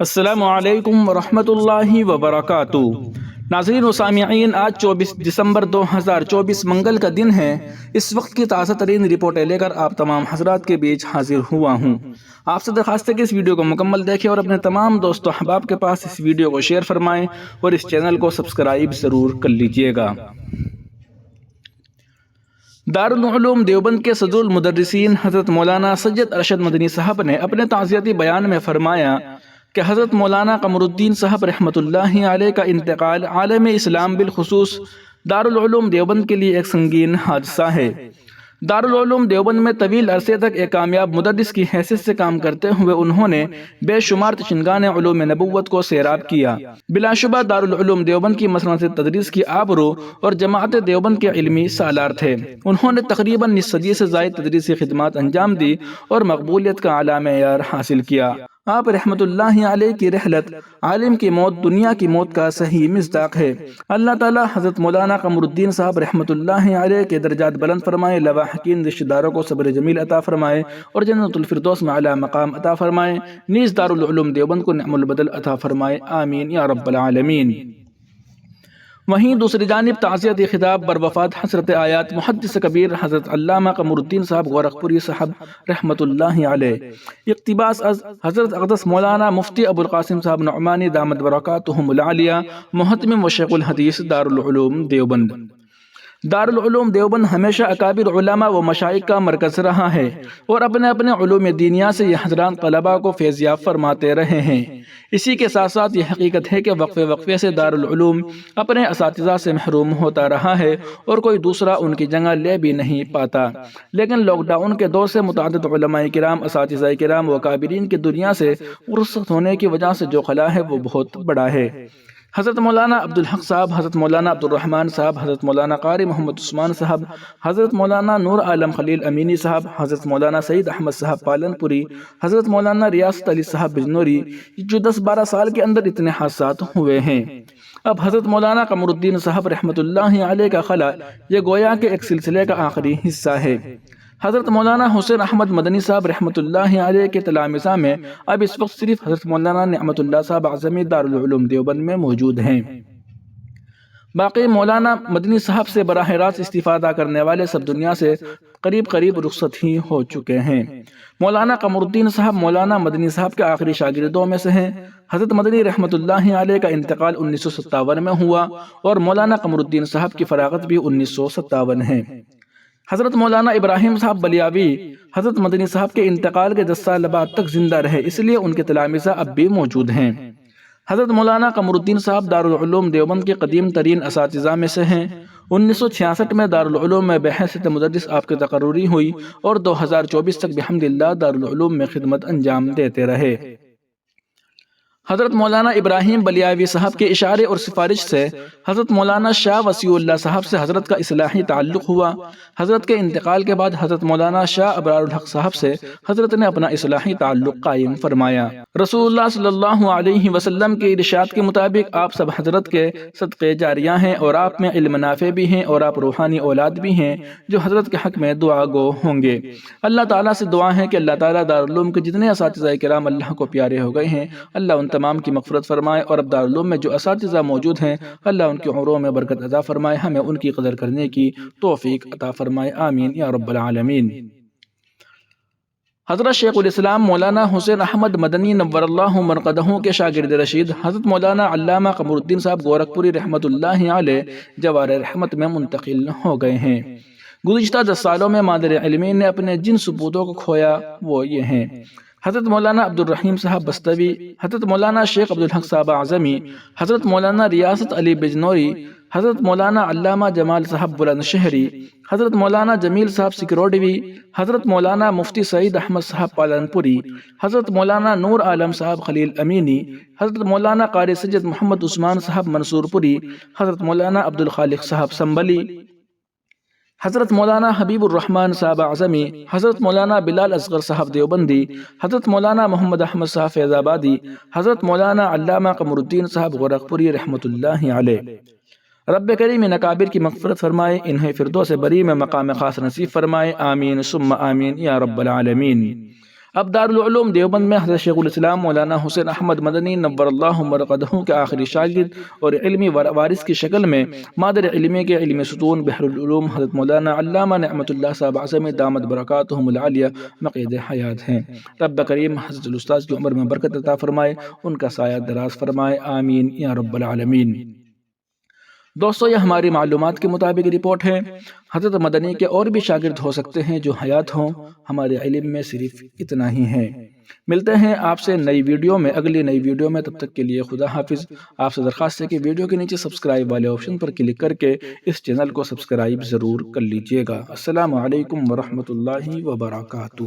السلام علیکم ورحمۃ اللہ وبرکاتہ۔ ناظرین و سامعین، آج 24 دسمبر 2024 منگل کا دن ہے۔ اس وقت کی تازہ ترین رپورٹیں لے کر آپ تمام حضرات کے بیچ حاضر ہوا ہوں۔ آپ سے درخواست ہے کہ اس ویڈیو کو مکمل دیکھیں اور اپنے تمام دوست و احباب کے پاس اس ویڈیو کو شیئر فرمائیں اور اس چینل کو سبسکرائب ضرور کر لیجئے گا۔ دارالعلوم دیوبند کے صدر المدرسین حضرت مولانا سید ارشد مدنی صاحب نے اپنے تعزیتی بیان میں فرمایا کہ حضرت مولانا قمر الدین صاحب رحمۃ اللہ علیہ کا انتقال عالم اسلام بالخصوص دارالعلوم دیوبند کے لیے ایک سنگین حادثہ ہے۔ دارالعلوم دیوبند میں طویل عرصے تک ایک کامیاب مدرس کی حیثیت سے کام کرتے ہوئے انہوں نے بے شمار تشنگان علوم نبوت کو سیراب کیا۔ بلا شبہ دارالعلوم دیوبند کی مسنت تدریس کی آبرو اور جماعت دیوبند کے علمی سالار تھے۔ انہوں نے تقریباً نصف صدی سے زائد تدریسی خدمات انجام دی اور مقبولیت کا اعلیٰ معیار حاصل کیا۔ آپ رحمت اللہ علیہ کی رحلت عالم کی موت دنیا کی موت کا صحیح مصداق ہے۔ اللہ تعالیٰ حضرت مولانا قمر الدین صاحب رحمت اللہ علیہ کے درجات بلند فرمائے، لواحقین رشتہ داروں کو صبر جمیل عطا فرمائے اور جنت الفردوس میں اعلیٰ مقام عطا فرمائے، نیز دارالعلوم دیوبند کو نعم البدل عطا فرمائے، آمین یا رب العالمین۔ وہیں دوسری جانب تعزیتی خطاب بروفات حضرت آیات محدث کبیر حضرت علامہ قمر الدین صاحب گورکھپوری صاحب رحمت اللہ علیہ، اقتباس از حضرت اقدس مولانا مفتی ابو القاسم صاحب نعمانی دامت برکاتہم العالیہ، محتمم و شیخ الحدیث دارالعلوم دیوبند۔ دارالعلوم دیوبند ہمیشہ اکابر علماء و مشائخ کا مرکز رہا ہے اور اپنے اپنے علوم دینیہ سے یہ حضرات طلباء کو فیضیاب فرماتے رہے ہیں۔ اسی کے ساتھ ساتھ یہ حقیقت ہے کہ وقفے وقفے سے دارالعلوم اپنے اساتذہ سے محروم ہوتا رہا ہے اور کوئی دوسرا ان کی جگہ لے بھی نہیں پاتا، لیکن لاک ڈاؤن کے دور سے متعدد علماء کرام، اساتذہ کرام و اکابرین کی دنیا سے رخصت ہونے کی وجہ سے جو خلا ہے وہ بہت بڑا ہے۔ حضرت مولانا عبدالحق صاحب، حضرت مولانا عبدالرحمن صاحب، حضرت مولانا قاری محمد عثمان صاحب، حضرت مولانا نور عالم خلیل امینی صاحب، حضرت مولانا سعید احمد صاحب پالن پوری، حضرت مولانا ریاست علی صاحب بجنوری، جو 10-12 سال کے اندر اتنے حادثات ہوئے ہیں۔ اب حضرت مولانا قمر الدین صاحب رحمت اللہ علیہ کا خلا یہ گویا کہ ایک سلسلے کا آخری حصہ ہے۔ حضرت مولانا حسین احمد مدنی صاحب رحمت اللہ علیہ کے تلامذہ میں اب اس وقت صرف حضرت مولانا نعمت اللہ صاحب اعظمی دارالعلوم دیوبند میں موجود ہیں۔ باقی مولانا مدنی صاحب سے براہ راست استفادہ کرنے والے سب دنیا سے قریب رخصت ہی ہو چکے ہیں۔ مولانا قمر الدین صاحب مولانا مدنی صاحب کے آخری شاگردوں میں سے ہیں۔ حضرت مدنی رحمت اللہ علیہ کا انتقال 1957 میں ہوا اور مولانا قمر الدین صاحب کی فراغت بھی 1957 ہے۔ حضرت مولانا ابراہیم صاحب بلیاوی حضرت مدنی صاحب کے انتقال کے 10 سال بعد تک زندہ رہے، اس لیے ان کے تلامذہ اب بھی موجود ہیں۔ حضرت مولانا قمر الدین صاحب دارالعلوم دیوبند کے قدیم ترین اساتذہ میں سے ہیں۔ 1966 میں دارالعلوم میں بحیثیت مدرس آپ کی تقرری ہوئی اور 2024 تک بحمداللہ دارالعلوم میں خدمت انجام دیتے رہے۔ حضرت مولانا ابراہیم بلیاوی صاحب کے اشارے اور سفارش سے حضرت مولانا شاہ وسیع اللہ صاحب سے حضرت کا اصلاحی تعلق ہوا۔ حضرت کے انتقال کے بعد حضرت مولانا شاہ ابرار الحق صاحب سے حضرت نے اپنا اصلاحی تعلق قائم فرمایا۔ رسول اللہ صلی اللہ علیہ وسلم کے ارشاد کے مطابق آپ سب حضرت کے صدقے جاریہ ہیں اور آپ میں علم نافع بھی ہیں اور آپ روحانی اولاد بھی ہیں جو حضرت کے حق میں دعا گو ہوں گے۔ اللہ تعالیٰ سے دعا ہے کہ اللہ تعالیٰ دارالعلوم کے جتنے اساتذہ کرام اللہ کو پیارے ہو گئے ہیں، اللہ ان تمام کی مغفرت فرمائے اور اب دارالعلوم میں جو اساتذہ موجود ہیں اللہ ان کی عمروں میں برکت عطا فرمائے، ہمیں ان کی قدر کرنے کی توفیق عطا فرمائے، آمین یا رب العالمین۔ حضرت شیخ الاسلام مولانا حسین احمد مدنی نور اللہ مرقدہ کے شاگرد رشید حضرت مولانا علامہ قمر الدین صاحب گورکھپوری رحمت اللہ علیہ جوار رحمت میں منتقل ہو گئے ہیں۔ گزشتہ 10 سالوں میں مادر علمی نے اپنے جن سپوتوں کو کھویا وہ یہ ہیں: حضرت مولانا عبدالرحیم صاحب بستوی، حضرت مولانا شیخ عبدالحق صاحب اعظمی، حضرت مولانا ریاست علی بجنوری، حضرت مولانا علامہ جمال صاحب بلند شہری، حضرت مولانا جمیل صاحب سکروڈوی، حضرت مولانا مفتی سعید احمد صاحب پالن پوری، حضرت مولانا نور عالم صاحب خلیل امینی، حضرت مولانا قاری سید محمد عثمان صاحب منصور پوری، حضرت مولانا عبدالخالق صاحب سنبلی، حضرت مولانا حبیب الرحمن صاحب اعظمی، حضرت مولانا بلال اصغر صاحب دیوبندی، حضرت مولانا محمد احمد صاحب فیض آبادی، حضرت مولانا علامہ قمر الدین صاحب گورکھپوری رحمت اللہ علیہ۔ رب کریم ان اکابر کی مغفرت فرمائے، انہیں فردوس بری میں مقام خاص نصیب فرمائے، آمین ثم آمین یا رب العالمین۔ اب دارالعلوم دیوبند میں حضرت شیخ الاسلام مولانا حسین احمد مدنی نور اللہ مرقدہ کے آخری شاگرد اور علمی وارث کی شکل میں مادر علمی کے علمی ستون بحر العلوم حضرت مولانا علامہ نعمت اللہ صاحب اعظمی دامت برکاتہم العالیہ مقید حیات ہیں۔ رب کریم حضرت الاستاذ کی عمر میں برکت عطا فرمائے، ان کا سایہ دراز فرمائے، آمین یا رب العالمین۔ دوستو، یہ ہماری معلومات کے مطابق رپورٹ ہے۔ حضرت مدنی کے اور بھی شاگرد ہو سکتے ہیں جو حیات ہوں، ہمارے علم میں صرف اتنا ہی ہے۔ ملتے ہیں آپ سے نئی ویڈیو میں، اگلی نئی ویڈیو میں، تب تک کے لیے خدا حافظ۔ آپ سے درخواست ہے کہ ویڈیو کے نیچے سبسکرائب والے آپشن پر کلک کر کے اس چینل کو سبسکرائب ضرور کر لیجئے گا۔ السلام علیکم ورحمۃ اللہ وبرکاتہ۔